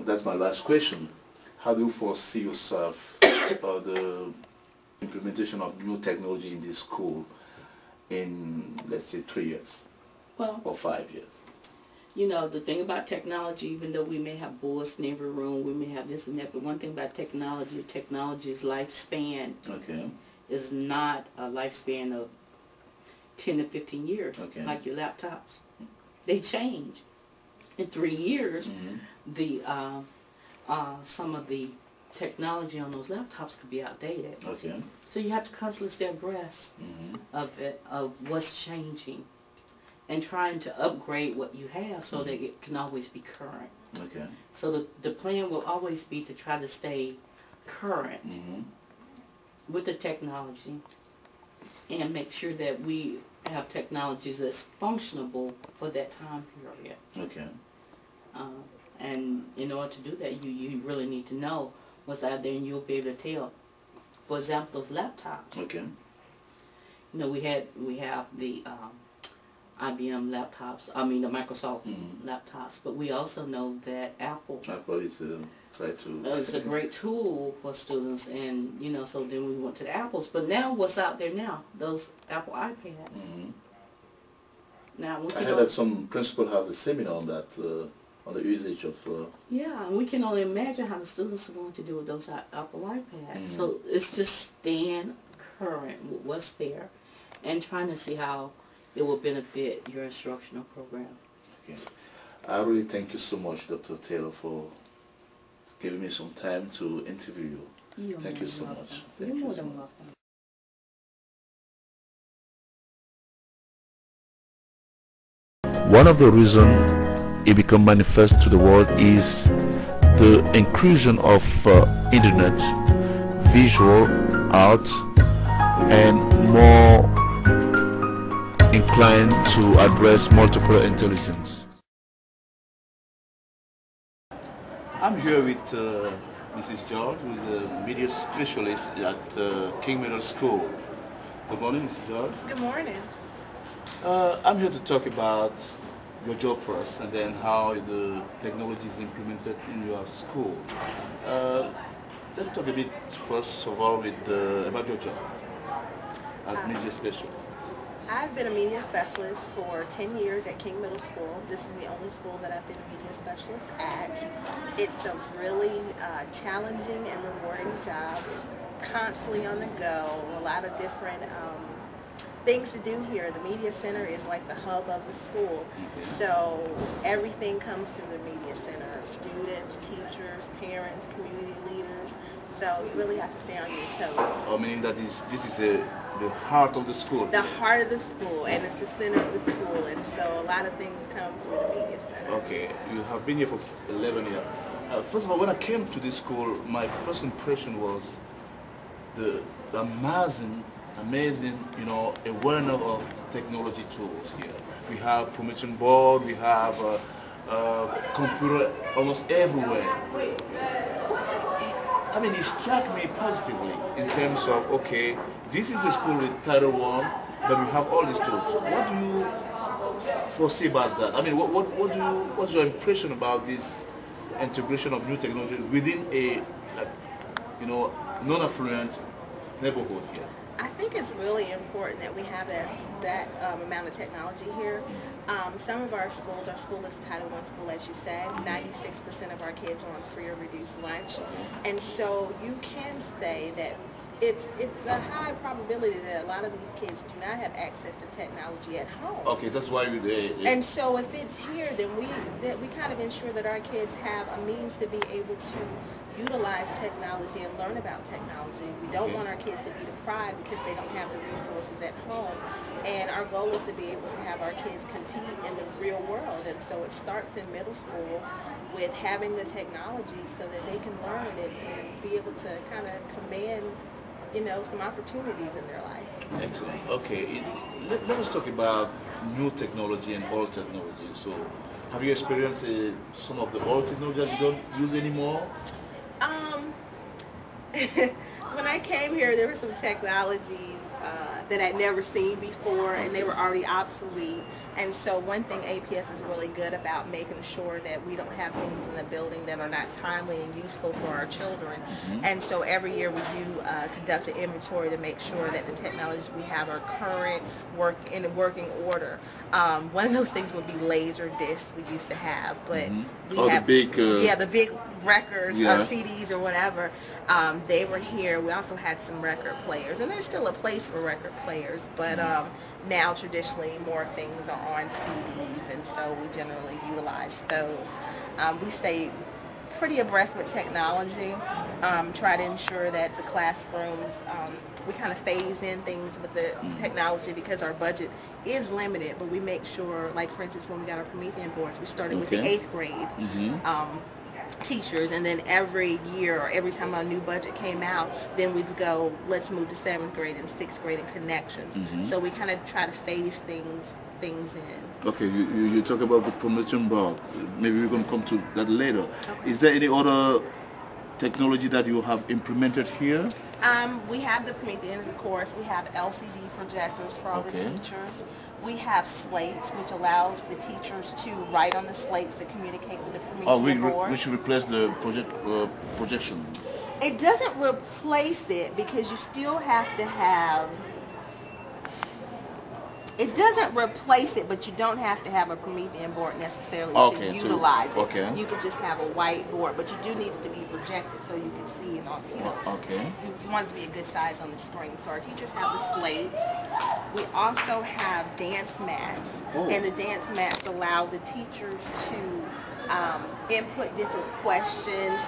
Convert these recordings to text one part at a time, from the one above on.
that's my last question. How do you foresee yourself the implementation of new technology in this school in, let's say, 3 years or 5 years? You know, the thing about technology, even though we may have boards in every room, we may have this and that, but one thing about technology's lifespan is not a lifespan of 10 to 15 years, like your laptops. They change. In 3 years, the some of the technology on those laptops could be outdated. So you have to constantly stay abreast of what's changing, and trying to upgrade what you have so that it can always be current. So the plan will always be to try to stay current with the technology and make sure that we have technologies that's functionable for that time period. And in order to do that, you really need to know what's out there, and you'll be able to tell. For example, those laptops. You know, we have the IBM laptops. I mean the Microsoft laptops, but we also know that Apple is it's a great tool for students, and you know, so then we went to the Apples. But now, what's out there now? Those Apple iPads. Now I heard that some principals have a seminar on that, on the usage of. Yeah, and we can only imagine how the students are going to do with those Apple iPads. So it's just staying current with what's there, and trying to see how it will benefit your instructional program. I really thank you so much, Dr. Taylor, for giving me some time to interview you. Thank you so much. You're more than welcome. One of the reasons it become manifest to the world is the inclusion of internet, visual art, and more inclined to address multiple intelligence. I'm here with Mrs. George, who is a media specialist at King Middle School. Good morning, Mrs. George. Good morning. I'm here to talk about your job first, and then how the technology is implemented in your school. Let's talk a bit first of all with about your job as media specialist. I've been a media specialist for 10 years at King Middle School. This is the only school that I've been a media specialist at. It's a really challenging and rewarding job. Constantly on the go, a lot of different things to do here. The media center is like the hub of the school. So everything comes through the media center. Students, teachers, parents, community leaders. So you really have to stay on your toes. I mean that this is the heart of the school. The heart of the school, and it's the center of the school, and so a lot of things come through the media center. Okay, you have been here for 11 years. First of all, when I came to this school, my first impression was the amazing, you know, awareness of technology tools here. We have permission board, we have computer almost everywhere. I mean, it struck me positively in terms of, okay, this is a school with Title I, but we have all these tools. What do you foresee about that? I mean, what's your impression about this integration of new technology within a, you know, non-affluent neighborhood here? I think it's really important that we have that amount of technology here. Some of our schools, our school is a Title I school, as you said. 96% of our kids are on free or reduced lunch. And so you can say that it's a high probability that a lot of these kids do not have access to technology at home. Okay, that's why we did. And so if it's here, then we kind of ensure that our kids have a means to be able to utilize technology and learn about technology. We don't want our kids to be deprived because they don't have the resources at home. And our goal is to be able to have our kids compete in the real world. And so it starts in middle school with having the technology so that they can learn it and be able to kind of command, you know, some opportunities in their life. Excellent. Okay, let us talk about new technology and old technology. So have you experienced some of the old technology that you don't use anymore? When I came here, there were some technologies that I'd never seen before, and they were already obsolete. And so one thing APS is really good about making sure that we don't have things in the building that are not timely and useful for our children. And so every year we do conduct an inventory to make sure that the technologies we have are current, in a working order. One of those things would be laser discs we used to have, but we have the big records, CDs or whatever. They were here. We also had some record players, and there's still a place for record players, but now traditionally more things are on CDs, and so we generally utilize those. We stay pretty abreast with technology, try to ensure that the classrooms, we kind of phase in things with the technology because our budget is limited, but we make sure, like for instance, when we got our Promethean boards, we started with the 8th grade teachers, and then every year or every time a new budget came out, then we'd go, let's move to 7th grade and 6th grade and connections. So we kind of try to phase things in. Okay, you talk about the Promethean board. Maybe we're going to come to that later. Okay. Is there any other technology that you have implemented here? We have the Promethean, of course. We have LCD projectors for all the teachers. We have slates, which allows the teachers to write on the slates to communicate with the Promethean boards. Which replace the projection? It doesn't replace it because you still have to have... It doesn't replace it, but you don't have to have a Promethean board necessarily to utilize it. You could just have a white board, but you do need it to be projected so you can see it on, you want it to be a good size on the screen. So our teachers have the slates. We also have dance mats, and the dance mats allow the teachers to input different questions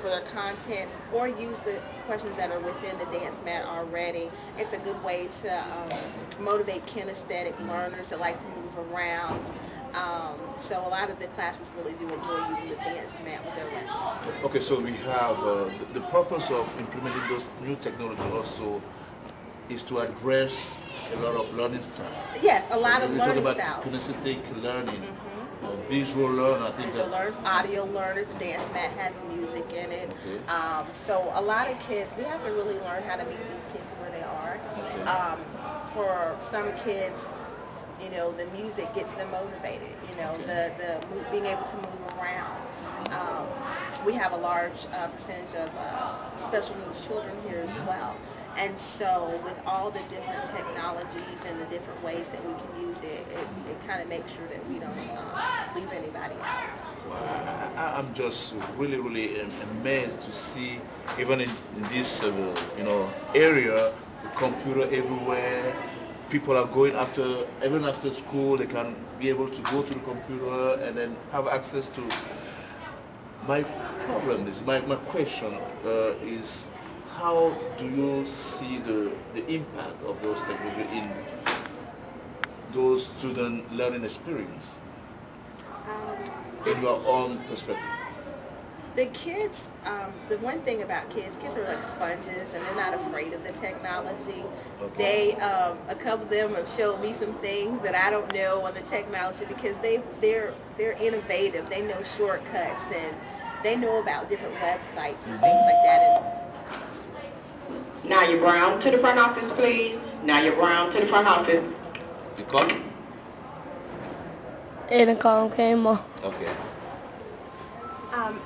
for their content, or use the questions that are within the dance mat already. It's a good way to motivate kinesthetic learners that like to move around. So a lot of the classes really do enjoy using the dance mat with their lessons. Okay, so we have the purpose of implementing those new technology also is to address a lot of learning styles. Yes, a lot of learning styles. We talk about kinesthetic learning. Visual learner, I think. Visual learners, audio learners. The dance mat has music in it. So a lot of kids, we have to really learn how to meet these kids where they are. For some kids, you know, the music gets them motivated. You know, the being able to move around. We have a large percentage of special needs children here as well. And so with all the different technologies and the different ways that we can use it, it kind of makes sure that we don't leave anybody out. Wow. I'm just really amazed to see, even in this area, the computer everywhere. People are going even after school, they can be able to go to the computer and then have access to. My problem is, my question is, how do you see the impact of those technology in those student learning experience in your own perspective? The kids, the one thing about kids are like sponges, and they're not afraid of the technology. They, a couple of them have showed me some things that I don't know on the technology because they're innovative. They know shortcuts, and they know about different websites and things like that. Now you're brown to the front office, please. Now you're brown to the front office. You call? And the column came off. Okay.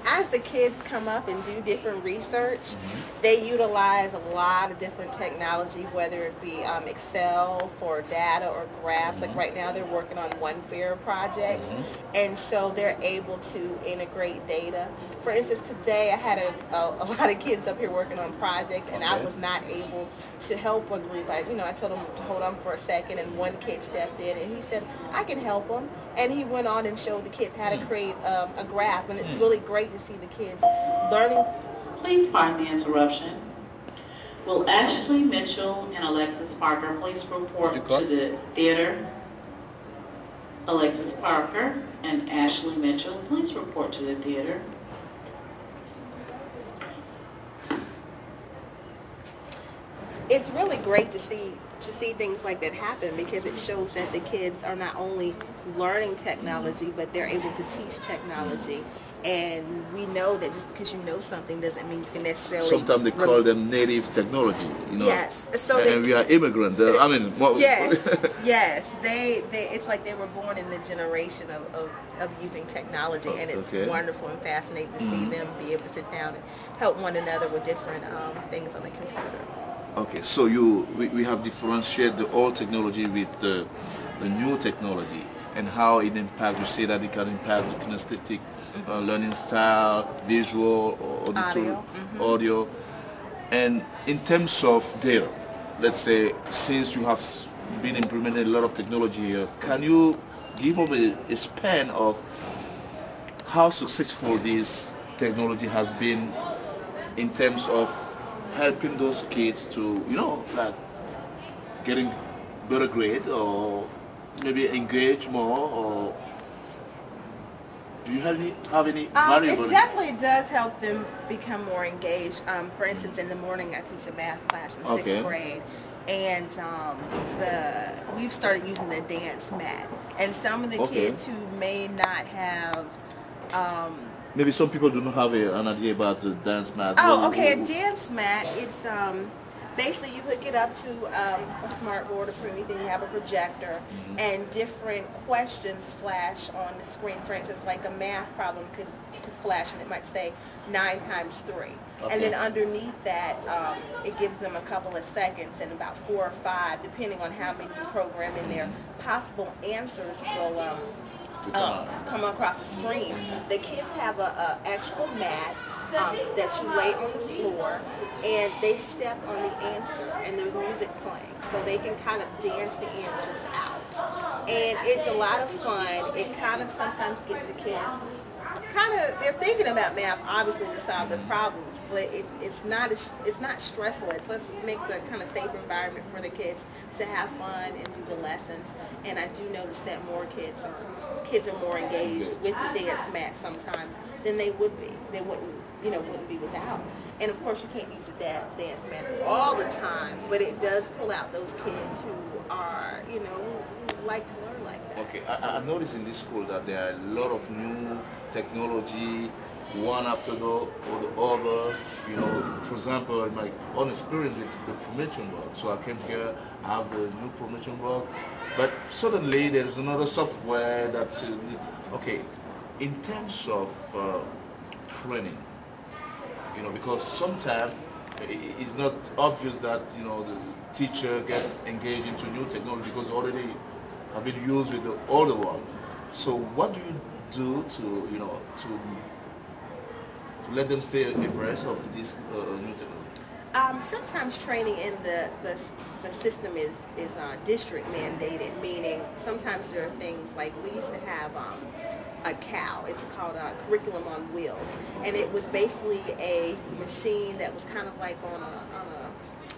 As the kids come up and do different research, they utilize a lot of different technology, whether it be Excel for data or graphs. Like right now they're working on OneFair projects, and so they're able to integrate data. For instance, today I had a lot of kids up here working on projects, and I was not able to help a group. I told them to hold on for a second, and one kid stepped in and he said, I can help them. And he went on and showed the kids how to create a graph, and it's really great to see the kids learning. Please pardon the interruption. Will Ashley Mitchell and Alexis Parker please report to the theater? Alexis Parker and Ashley Mitchell, please report to the theater. It's really great to see things like that happen, because it shows that the kids are not only learning technology, but they're able to teach technology. And we know that just because you know something doesn't mean you can necessarily... Sometimes they call them native technology, you know. Yes. So and we are immigrant. I mean... Yes, yes. It's like they were born in the generation of using technology, and it's wonderful and fascinating to see them be able to sit down and help one another with different things on the computer. Okay, so we have differentiated the old technology with the new technology, and how it impacts. You say that it can impact the kinesthetic learning style, visual, auditory, audio. And in terms of data, let's say, since you have been implementing a lot of technology here, can you give us a span of how successful this technology has been in terms of helping those kids to, you know, like getting better grade, or maybe engage more, or do you have any variable? It definitely does help them become more engaged. For instance, in the morning I teach a math class in 6th grade, and we've started using the dance mat. And some of the kids who may not have... maybe some people do not have an idea about the dance mat. Oh, okay, a dance mat, it's... basically, you hook it up to a smart board or anything. You have a projector, and different questions flash on the screen. For instance, like a math problem could flash, and it might say 9 times 3. And then underneath that, it gives them a couple of seconds, and about 4 or 5, depending on how many you program in there, possible answers will come across the screen. The kids have a actual mat that you lay on the floor, and they step on the answer, and there's music playing, so they can kind of dance the answers out. And it's a lot of fun. It kind of sometimes gets the kids they're thinking about math, obviously, to solve the problems, but it's not stressful. It makes a kind of safe environment for the kids to have fun and do the lessons. And I do notice that more kids are more engaged with the dance mat sometimes than they would be. They wouldn't be without. And of course, you can't use the dance mat all the time, but it does pull out those kids who are, who like to learn like that. Okay, I noticed in this school that there are a lot of new technology, one after the other. For example, my own experience with the promotion work. So I came here, I have the new promotion work, but suddenly there's another software that's okay. In terms of training, because sometimes it's not obvious that the teacher get engaged into new technology because already have been used with the older one. So what do you do to let them stay abreast of this new technology? Sometimes training in the system is district mandated, meaning sometimes there are things like we used to have a CAL. It's called Curriculum on Wheels, and it was basically a machine that was kind of like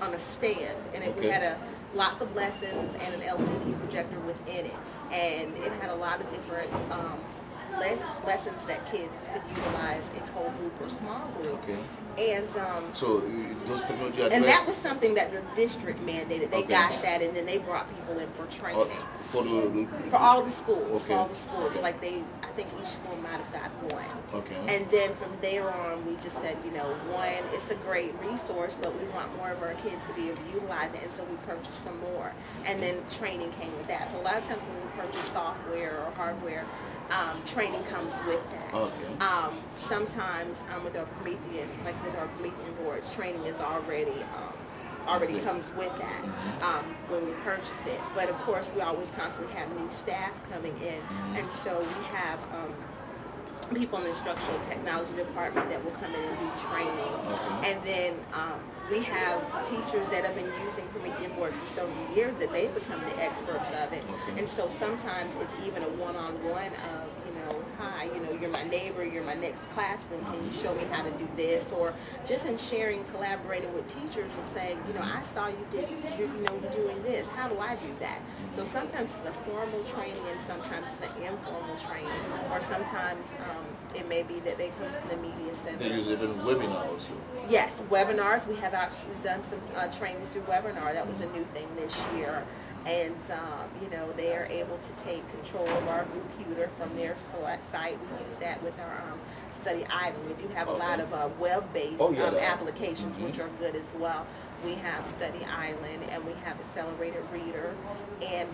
on a stand, and it had lots of lessons and an LCD projector within it, and it had a lot of different lessons that kids could utilize in whole group or small group. And so those technology and that was something that the district mandated. They got that, and then they brought people in for training for all the schools. For all the schools, like I think each school might have got one. And then from there on, we just said, one, it's a great resource, but we want more of our kids to be able to utilize it, and so we purchased some more. And then training came with that. So a lot of times when we purchase software or hardware, training comes with that. Sometimes with our Promethean, with our Promethean boards, training is already comes with that when we purchase it. But of course, we always constantly have new staff coming in, and so we have people in the instructional technology department that will come in and do trainings. And then we have teachers that have been using Promethean boards for so many years that they've become the experts of it. And so sometimes it's even a one-on-one of, hi, you're my neighbor, you're my next classroom, can you show me how to do this? Or just in sharing, collaborating with teachers and saying, I saw you're doing this, how do I do that? So sometimes it's a formal training, and sometimes it's an informal training, or sometimes it may be that they come to the media center. They use even webinars. Yes, webinars. We have actually done some trainings through webinar. That was a new thing this year. and you know, they are able to take control of our computer from their site. We use that with our Study Island. We do have a lot of web-based applications, which are good as well. We have Study Island, and we have Accelerated Reader, and